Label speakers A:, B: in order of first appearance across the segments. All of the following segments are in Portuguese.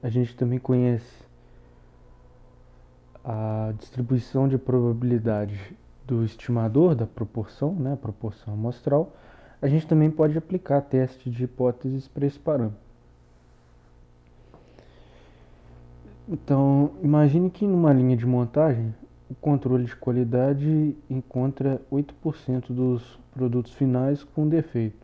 A: A gente também conhece a distribuição de probabilidade do estimador da proporção, né, a proporção amostral. A gente também pode aplicar teste de hipóteses para esse parâmetro. Então, imagine que numa linha de montagem, o controle de qualidade encontra 8% dos produtos finais com defeito.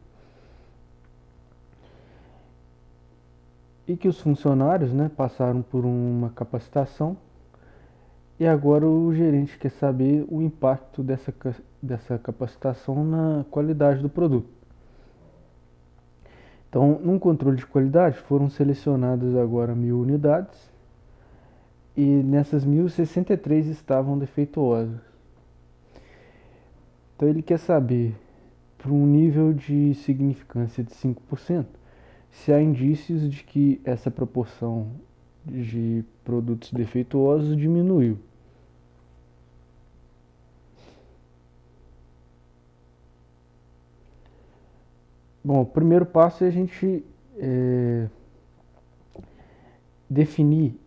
A: E que os funcionários, né, passaram por uma capacitação e agora o gerente quer saber o impacto dessa capacitação na qualidade do produto. Então, num controle de qualidade, foram selecionadas agora 1.000 unidades e nessas 1.000, 63 estavam defeituosas. Então, ele quer saber, para um nível de significância de 5%, se há indícios de que essa proporção de produtos defeituosos diminuiu. Bom, o primeiro passo é a gente definir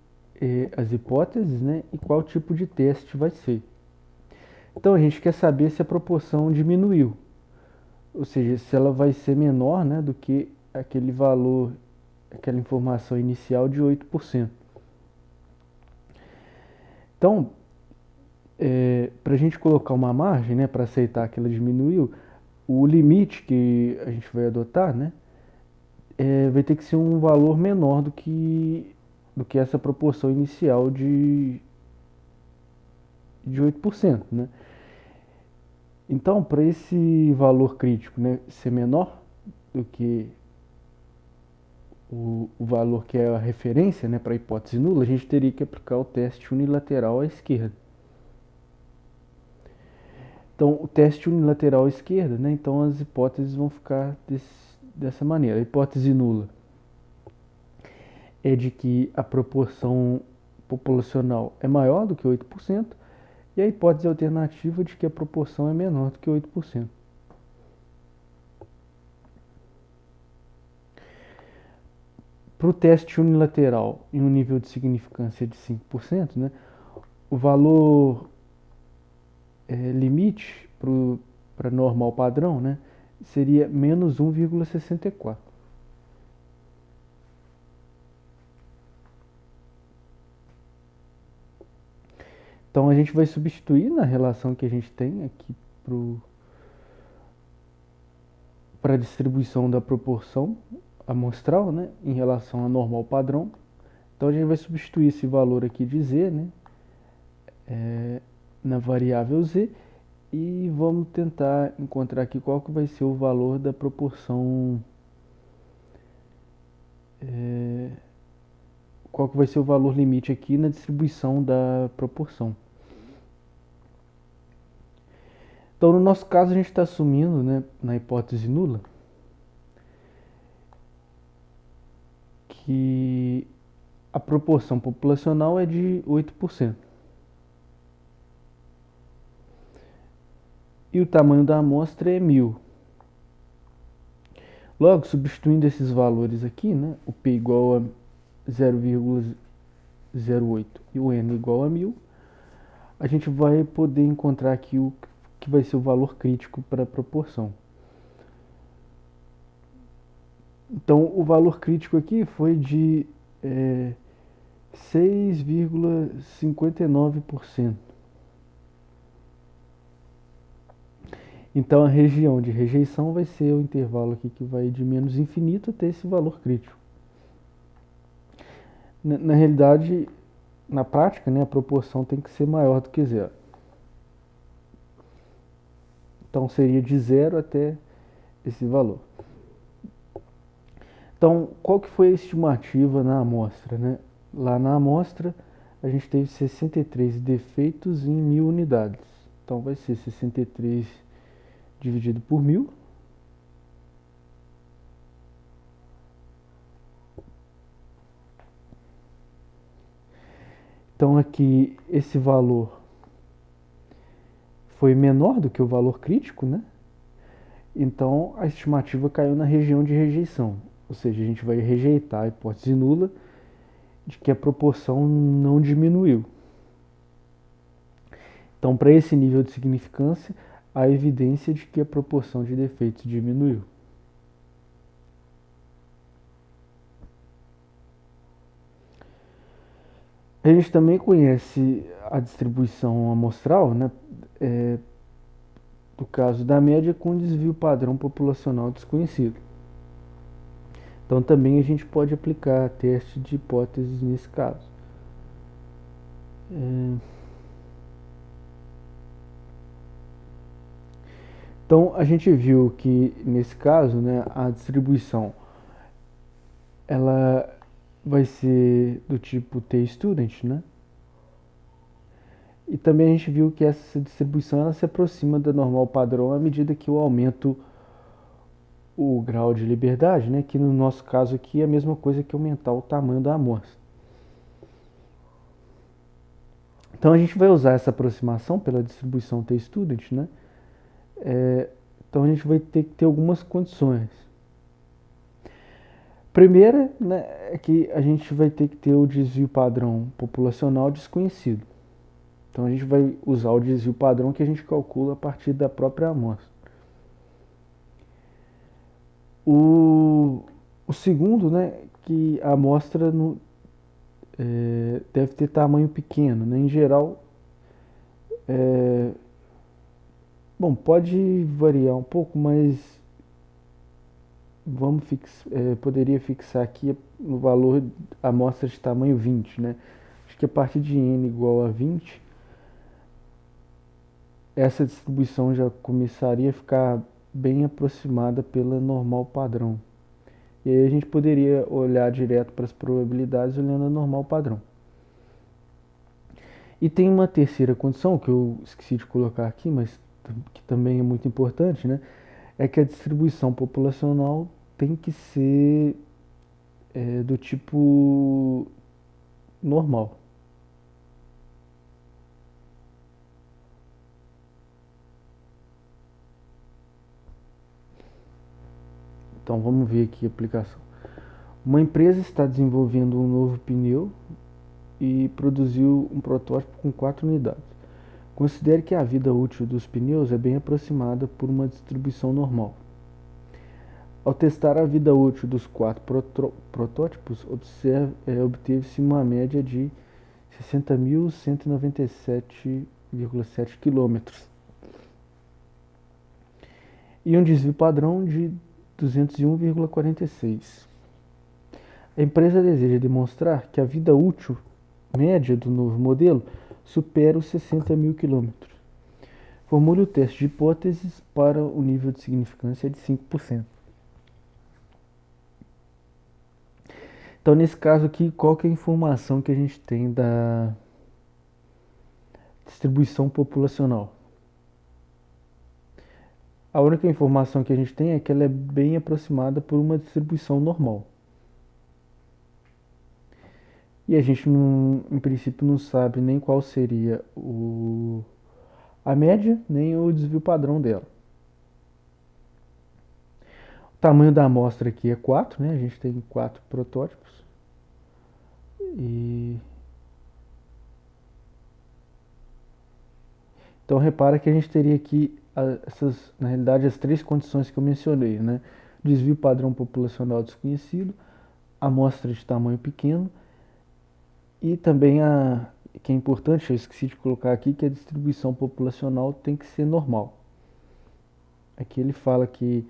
A: as hipóteses, né, e qual tipo de teste vai ser. Então a gente quer saber se a proporção diminuiu, ou seja, se ela vai ser menor, né, do que aquele valor, aquela informação inicial de 8%. Então, para a gente colocar uma margem, né, para aceitar que ela diminuiu, o limite que a gente vai adotar, né, vai ter que ser um valor menor do que essa proporção inicial de 8%, né? Então, para esse valor crítico, né, ser menor do que o valor que é a referência, né, para a hipótese nula, a gente teria que aplicar o teste unilateral à esquerda. Então, o teste unilateral à esquerda, né, então as hipóteses vão ficar dessa maneira. A hipótese nula é de que a proporção populacional é maior do que 8%, e a hipótese alternativa de que a proporção é menor do que 8%. Para o teste unilateral em um nível de significância de 5%, né, o valor limite para normal padrão, né, seria menos 1,64. Então a gente vai substituir na relação que a gente tem aqui para a distribuição da proporção amostral, né, em relação a normal padrão. Então a gente vai substituir esse valor aqui de z, né, na variável z, e vamos tentar encontrar aqui qual que vai ser o valor da proporção, qual que vai ser o valor limite aqui na distribuição da proporção. Então, no nosso caso, a gente está assumindo, né, na hipótese nula, que a proporção populacional é de 8%. E o tamanho da amostra é 1.000. Logo, substituindo esses valores aqui, né, o P igual a 0,08 e o N igual a 1.000, a gente vai poder encontrar aqui o que vai ser o valor crítico para a proporção. Então, o valor crítico aqui foi de 6,59%. Então, a região de rejeição vai ser o intervalo aqui que vai de menos infinito até esse valor crítico. Na realidade, na prática, né, a proporção tem que ser maior do que zero. Então, seria de zero até esse valor. Então, qual que foi a estimativa na amostra, né? Lá na amostra, a gente teve 63 defeitos em 1.000 unidades. Então, vai ser 63 dividido por 1.000. Então, aqui, esse valor foi menor do que o valor crítico, né? Então, a estimativa caiu na região de rejeição. Ou seja, a gente vai rejeitar a hipótese nula de que a proporção não diminuiu. Então, para esse nível de significância, há evidência de que a proporção de defeitos diminuiu. A gente também conhece a distribuição amostral, né? Do caso da média com desvio padrão populacional desconhecido. Então também a gente pode aplicar teste de hipóteses nesse caso. Então a gente viu que nesse caso, né, a distribuição ela vai ser do tipo T-student, né? E também a gente viu que essa distribuição ela se aproxima da normal padrão à medida que eu aumento o grau de liberdade, né? Que no nosso caso aqui é a mesma coisa que aumentar o tamanho da amostra. Então a gente vai usar essa aproximação pela distribuição T-student, né? Então a gente vai ter que ter algumas condições. Primeira, né, é que a gente vai ter que ter o desvio padrão populacional desconhecido. Então a gente vai usar o desvio padrão que a gente calcula a partir da própria amostra. O segundo, né, que a amostra deve ter tamanho pequeno, né? Em geral, bom, pode variar um pouco, mas poderia fixar aqui no valor amostra de tamanho 20, né? Acho que a partir de n igual a 20, essa distribuição já começaria a ficar bem aproximada pela normal padrão. E aí a gente poderia olhar direto para as probabilidades olhando a normal padrão. E tem uma terceira condição que eu esqueci de colocar aqui, mas que também é muito importante, né? É que a distribuição populacional tem que ser do tipo normal. Então vamos ver aqui a aplicação. Uma empresa está desenvolvendo um novo pneu e produziu um protótipo com 4 unidades. Considere que a vida útil dos pneus é bem aproximada por uma distribuição normal. Ao testar a vida útil dos 4 protótipos, obteve-se uma média de 60.197,7 km e um desvio padrão de 201,46. A empresa deseja demonstrar que a vida útil média do novo modelo supera os 60.000 km. Formule o teste de hipóteses para o nível de significância de 5%. Então, nesse caso aqui, qual que é a informação que a gente tem da distribuição populacional? A única informação que a gente tem é que ela é bem aproximada por uma distribuição normal. E a gente, em princípio, não sabe nem qual seria a média, nem o desvio padrão dela. O tamanho da amostra aqui é 4, né? A gente tem 4 protótipos. Então repara que a gente teria aqui na realidade, as 3 condições que eu mencionei, né? Desvio padrão populacional desconhecido, amostra de tamanho pequeno e também que é importante, eu esqueci de colocar aqui, que a distribuição populacional tem que ser normal. Aqui ele fala que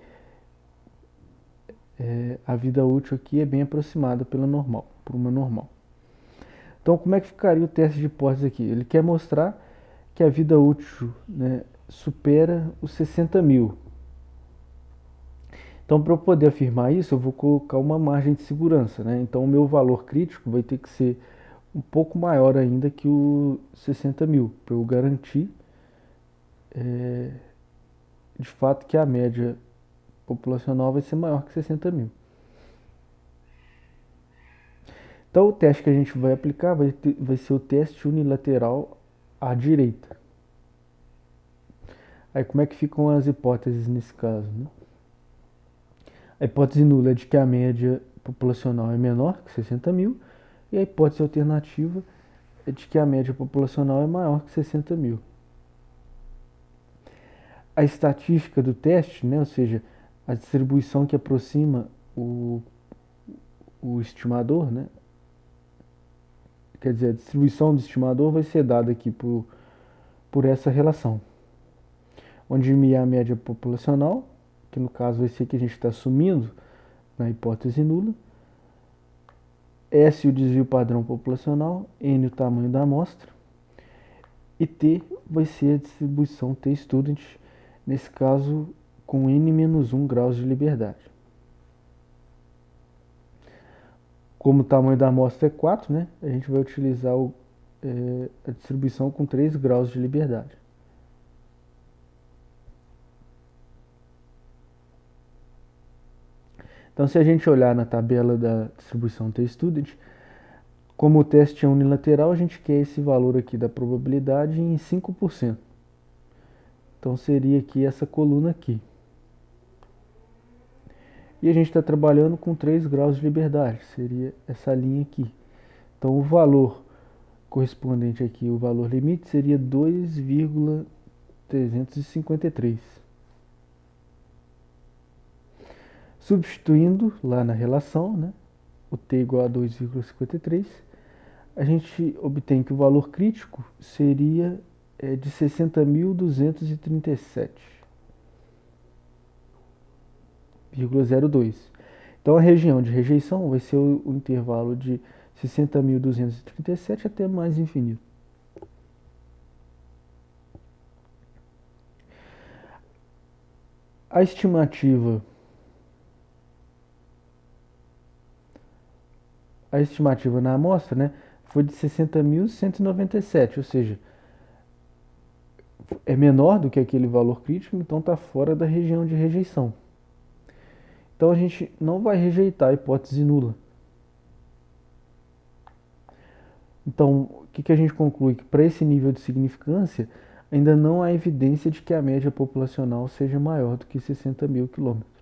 A: a vida útil aqui é bem aproximada por uma normal. Então, como é que ficaria o teste de hipótese aqui? Ele quer mostrar que a vida útil, né, supera os 60.000. Então, para eu poder afirmar isso, eu vou colocar uma margem de segurança, né? Então, o meu valor crítico vai ter que ser um pouco maior ainda que o 60.000, para eu garantir de fato que a média populacional vai ser maior que 60.000. Então, o teste que a gente vai aplicar vai ser o teste unilateral à direita. Aí, como é que ficam as hipóteses nesse caso, né? A hipótese nula é de que a média populacional é menor que 60.000 E a hipótese alternativa é de que a média populacional é maior que 60 mil. A estatística do teste, né, ou seja, a distribuição que aproxima o estimador, né, quer dizer, a distribuição do estimador vai ser dada aqui por essa relação, onde mi é a média populacional, que no caso vai ser que a gente está assumindo na hipótese nula, S o desvio padrão populacional, N o tamanho da amostra, e T vai ser a distribuição T-student, nesse caso com N-1 graus de liberdade. Como o tamanho da amostra é 4, né, a gente vai utilizar a distribuição com 3 graus de liberdade. Então, se a gente olhar na tabela da distribuição T-student, como o teste é unilateral, a gente quer esse valor aqui da probabilidade em 5%. Então, seria aqui essa coluna aqui. E a gente está trabalhando com 3 graus de liberdade, seria essa linha aqui. Então, o valor correspondente aqui, o valor limite, seria 2,353. Substituindo lá na relação, né, o t igual a 2,53, a gente obtém que o valor crítico seria de 60.237,02. Então a região de rejeição vai ser o intervalo de 60.237 até mais infinito. A estimativa na amostra, né, foi de 60.197, ou seja, é menor do que aquele valor crítico, então está fora da região de rejeição. Então a gente não vai rejeitar a hipótese nula. Então, o que a gente conclui? Que para esse nível de significância, ainda não há evidência de que a média populacional seja maior do que 60 mil quilômetros.